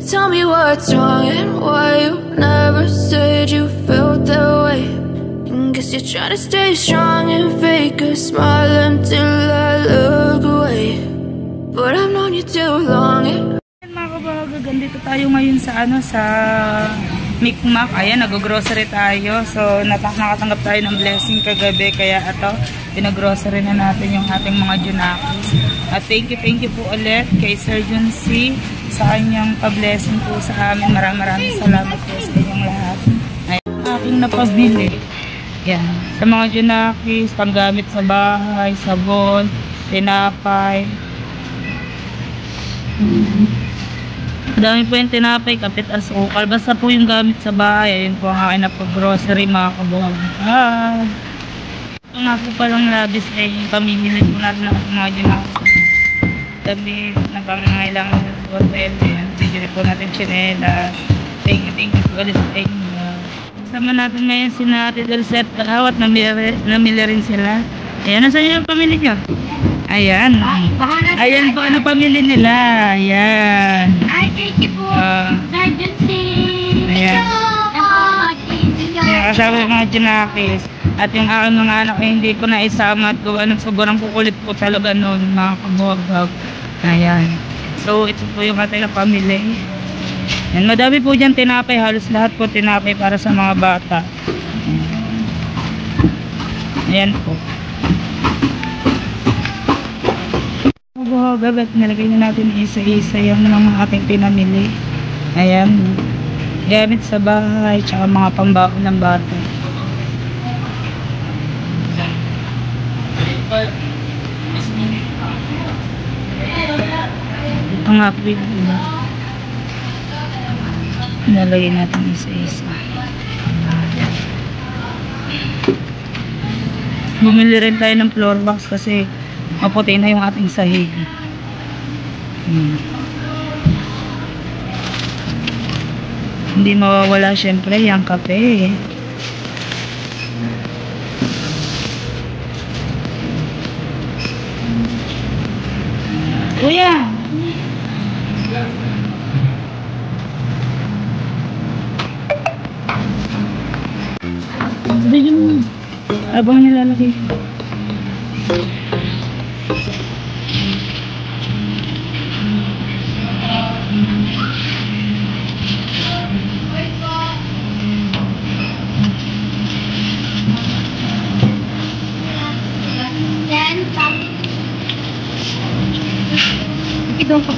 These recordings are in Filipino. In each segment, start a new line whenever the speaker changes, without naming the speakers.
Tell me what's wrong and why you never said you felt that way. And guess you're trying to stay strong and fake a smile until I look away. But I've known you too long.
Mga kabaga, gandito tayo ngayon sa sa Micmac. Ayan, nag-grocery tayo. So, nakatanggap tayo ng blessing kagabi. Kaya ito, pinag-grocery na natin yung ating mga junakis. At thank you po ulit kay Sir Jun C sa kanyang pa-blessing po sa amin. Maraming salamat po sa inyong lahat. Ayan, aking napabili. Yan. Sa mga junakis, panggamit sa bahay, sabon, tinapay. Dami po yung tinapay, kapit asukal. Basta po yung gamit sa bahay. Ayun po ang akin na po grocery, mga kabuhag. Ito nga po palang labis ay pamimili po natin ng mga junakis. Dami na pangangailangan ng hotel. Bigyan po natin chinela. Thank you po ulit sa inyo. Sama natin ngayon si Nati Delcet Kahawat. Namili rin sila. Ayan, nasan yung pamili nyo? Ayan. Ayan po, ano pamili nila. Ayan.
Ay, thank you po.
Ayan. Ayan, kasama yung mga junakis. At yung aking mga anak ay hindi ko na isama at gawa ng sobrang kukulit po talaga noon, mga kabuhag. Ayan. So, ito po yung ating pamili. Ayan, madami po dyan tinapay. Halos lahat po tinapay para sa mga bata. Ayan po. Kabuhag, nilagay na natin isa-isa yung mga ating pinamili. Ayan. Gamit sa bahay, tsaka mga pambaon ng bata. Ito nga po yung iba. Nalagay natin isa-isa. Bumili rin tayo ng floor box kasi maputi na yung ating sahig. Hindi mawawala syempre yung kape. Kuya! Sabi yung abang nilalaki. Ito po.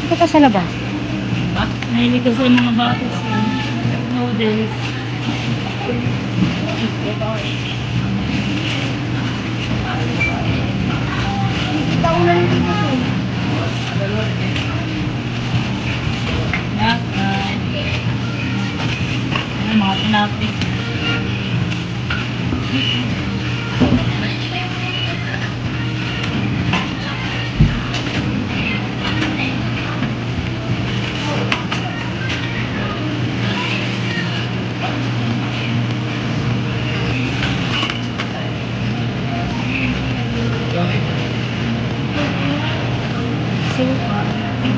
Ito ka sa labas? Nahilig ko sa mga bata sa noodles. Taunan dito po. Ano mga tinapin.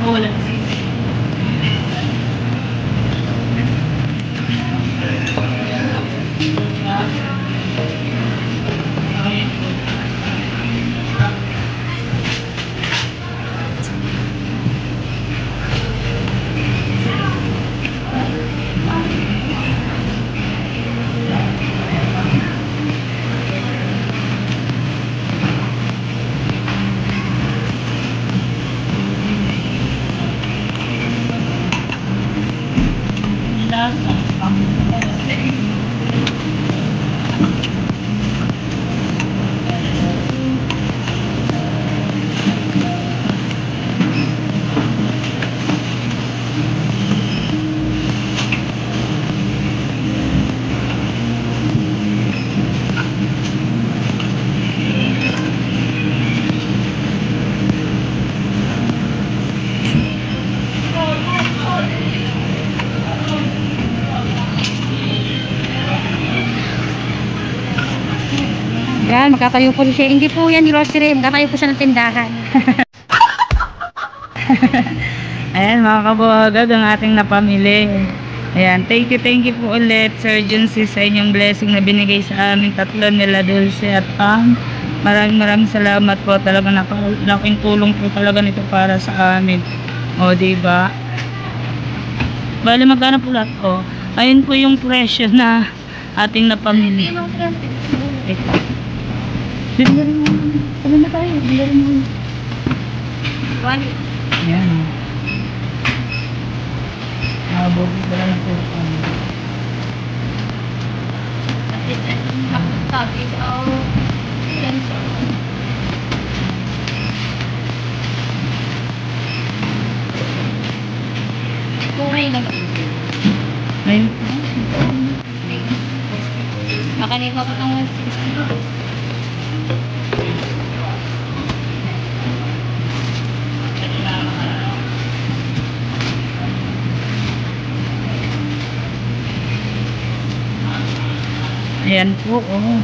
Wala.
Yan, magkatayo po siya. Hindi po yan grocery, magkatayo po siya ng tindahan.
Ayan mga kabuhagad, ang ating napamili. Ayan, thank you po ulit Sir Junsi sa inyong blessing na binigay sa amin tatlo nila Dulce at Pam. Maraming salamat po, talaga laking tulong po talaga nito para sa amin. O diba? Bali magkano po lahat? O, ayun po yung presyo na ating napamili. Bilirin mo. Ano na tayo? Bilirin mo. Ayan. Nakabogis ba lang po kami? Ayun.
Makanin mo po ng 160.
Ayan po, oh.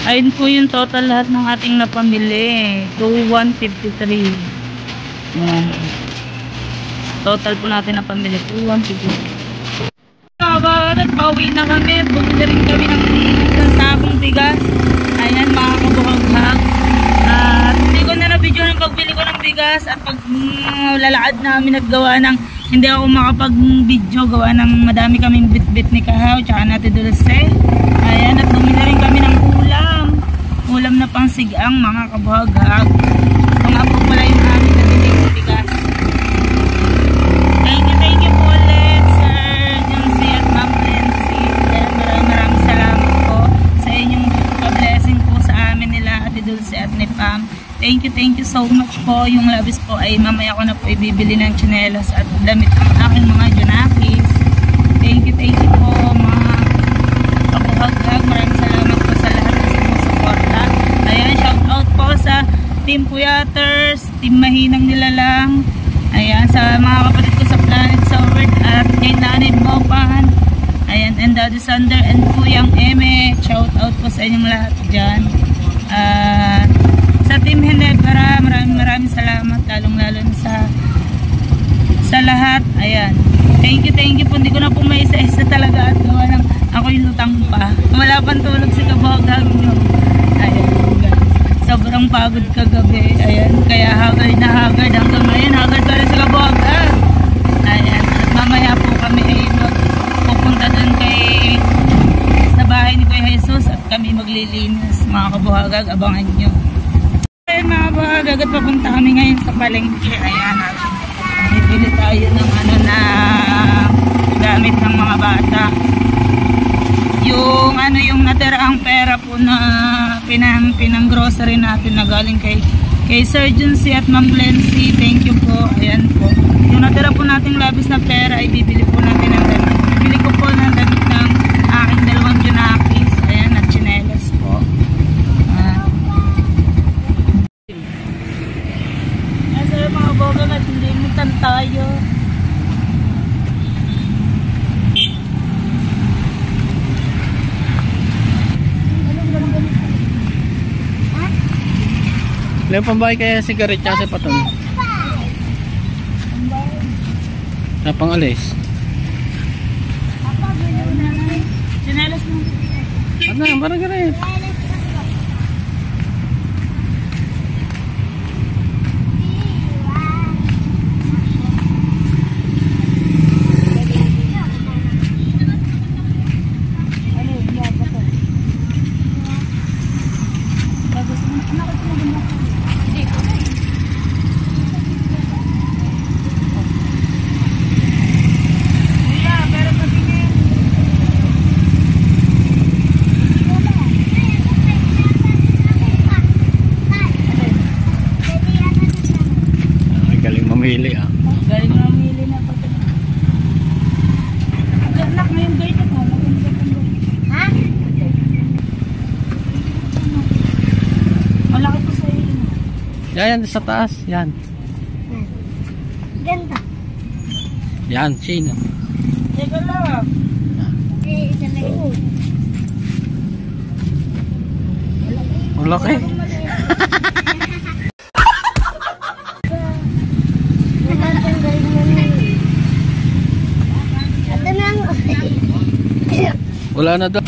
Ayun po yung total lahat ng ating napamili. 2,153. Yan. Total po natin napamili. 2,153. Kabarat, pauwi na kami. Bumili rin kami ng isang sakong bigas. Ayan, mga kabuhaghag. Hindi ko na na-video ng pagbili ko ng bigas at pag lalakad namin naggawa ng hindi ako makapag-video gawa ng madami kaming bit-bit ni Kahaw tsaka natin Dulce. Ayan, at bumili rin kami ng ulam na pang sigang mga kabuhaghag. Ito nga po pala yung aming nabiling bigas. Thank you po ulit Sir Junsi at Ma'am Nancy. Maraming salamat po sa inyong pa-blessing po sa amin nila Ate Dulce at ni Pam. Thank you so much po. Yung labis po ay mamaya ko na po ibibili ng tsinelas at damit ng aking mga junakis. Thank you po mga kabuhaghag. Maraming salamat po sa lahat na sumusuporta. Ayan, shout out po sa Team Puyaters, Team Mahinang Nilalang. Ayan, sa mga kapatid ko sa Planet Sovereign at kay Nanay Mopan. Ayan, and Daddy Sander and Kuyang Eme. Shout out po sa inyong lahat dyan. Sa Team Hinebra, maraming salamat, lalong-lalo sa lahat. Ayan, thank you po. Hindi ko na po may isa-isa talaga at gawa ng ako'y lutang pa. Wala pang tulog si kabuhaghag nyo. Ayan, sobrang pagod kagabi. Ayan, kaya haggard na haggard hanggang ngayon. Haggard pa rin si kabuhaghag. Ayan, at mamaya po kami ay pupunta dun sa bahay ni Kuya Jesus at kami maglilinis. Mga kabuhaghag, abangan nyo. Ayan mga kabuhaghag, at papunta kami ngayon sa palengke. Ayan, bibili tayo ng na gamit ng mga bata. Yung natiraang pera po na pinang grocery natin na galing kay Sir Junsi at Ma'am Glency. Thank you po. Ayan po. Yung natira po nating labis na pera ay bibili po natin ng damit. Bibili ko po ng damit ng aking dalawang junakis. Ayan, at tsinelas po. Nasa mga bogang at hindi mutan tayo.
Ilang pambahay kaya sigaret tsaka sa patong? Sa pang-alis?
Sinelas mo.
Ano? Parang garet. Yan, sa taas. Yan.
Ganda.
Yan, Shane.
Teka lang.
Isa na yun.
Ang laki. Wala na daw.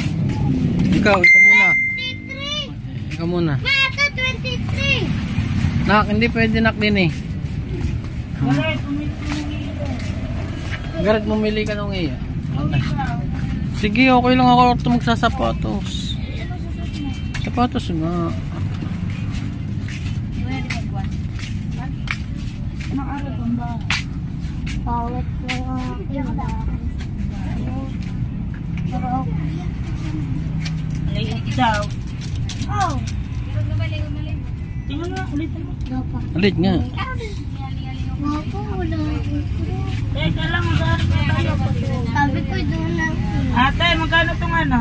Ikaw muna.
23.
Ikaw muna.
Ito, 23.
Nak, hindi pwede nak din eh. Garat mamili ka nung iya. Sige, okay lang ako ito magsasapatos. Sapatos nga.
Pawat ko.
Daw.
Oh.
Tingnan nga, ulit mo.
Alit nga.
Teka lang, magkano pa tayo po?
Sabi ko doon na.
Ate, magkano itong ano?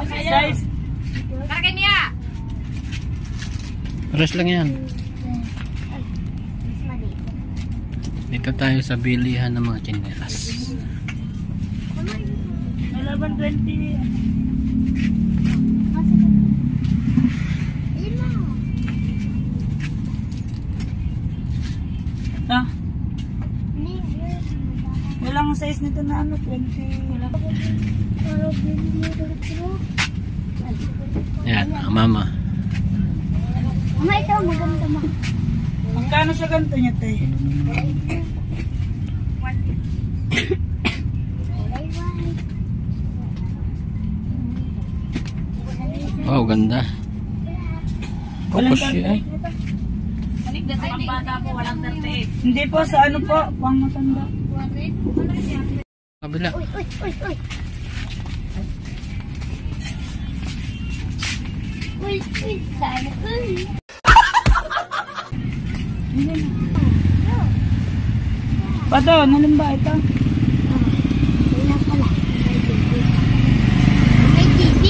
Size?
Pares lang yan. Dito tayo sa bilihan ng mga tsinelas.
11.20. Ah, walang size nito na ano, 20. Wala.
Yan, ang mama.
Mama, ito maganda mo.
Magkano sa ganito niya, te?
Wow, ganda. Focus siya eh.
Hindi po, sa ano po, pang matanda.
Kabila.
Uy, uy, uy, uy. Uy, uy, sana. Uy.
Pato, nalim ba ito?
Wala pala. May TV.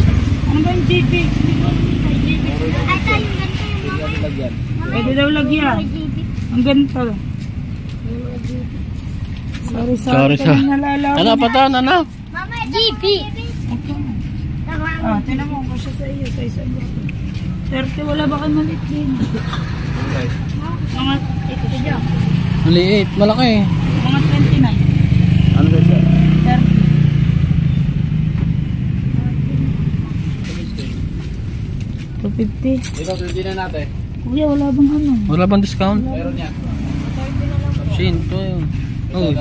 Ano ba yung TV?
Ay, tayo yung ganito yung mga.
Pwede daw lagyan.
May TV.
Ang ganito. Sorry, sorry.
Sorry.
Nalalaman.
Ano pa to? Ano?
Mama, TV.
Ah, tinan mo ko siya sa iyo. Sa isa mo. 30, wala ba kayo maliit din? Mga, ito siya.
Maliit, malaki.
Mga 29.
Ano ba siya?
30. 250.
Ito, pwede na natin.
Kuya, wala bang ano?
Wala bang discount?
Meron
yan. Shin, to yun. Oh.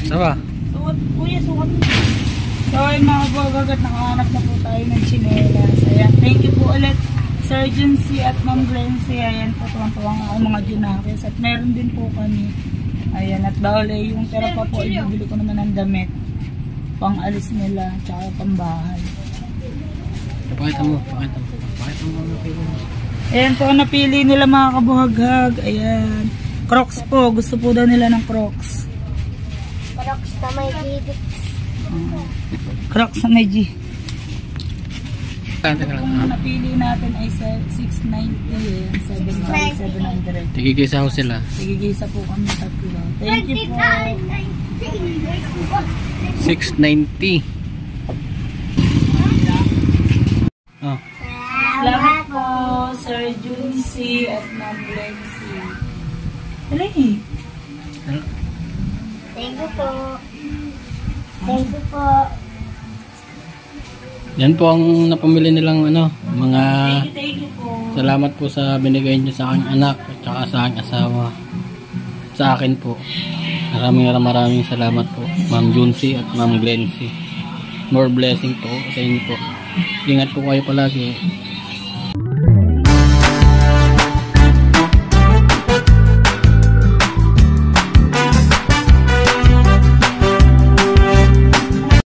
Sawa.
Suot, kuya, suot. So, ayun mga kabagat, nakahanap na po tayo ng chinelas. Ayan, thank you po ulit, Sir Juncy at Ma'am Glency. Ayan po, tuwang-tuwang ako mga junakis. At meron din po kami. Ayan, at bawal yung pera pa po, ibibili ko naman ng damit. Pang alis nila, tsaka pang bahay.
Pakita mo, pakita mo. Pakita mo.
Ayan po, napili nila mga kabuhaghag. Ayan. Crocs po, gusto po daw nila ng Crocs.
Crocs na may gigit.
Crocs na may G.
Teka lang.
Kung napili natin ay 690, 7,700.
Tigigisa ko sila.
Tigigisa po kami tatlo. Thank you po.
690. Oh.
Salamat po, Sir Juncy at Ma'am Glency. Halay.
Thank you po. Thank you po.
Yan po ang napamili nilang ano, mga
Thank you po.
salamat po sa binigay niyo sa aking anak at saka sa aking asawa. Sa akin po. Maraming salamat po, Ma'am Juncy at Ma'am Glency. More blessing po sa inyo po. Ingat po kayo palagi.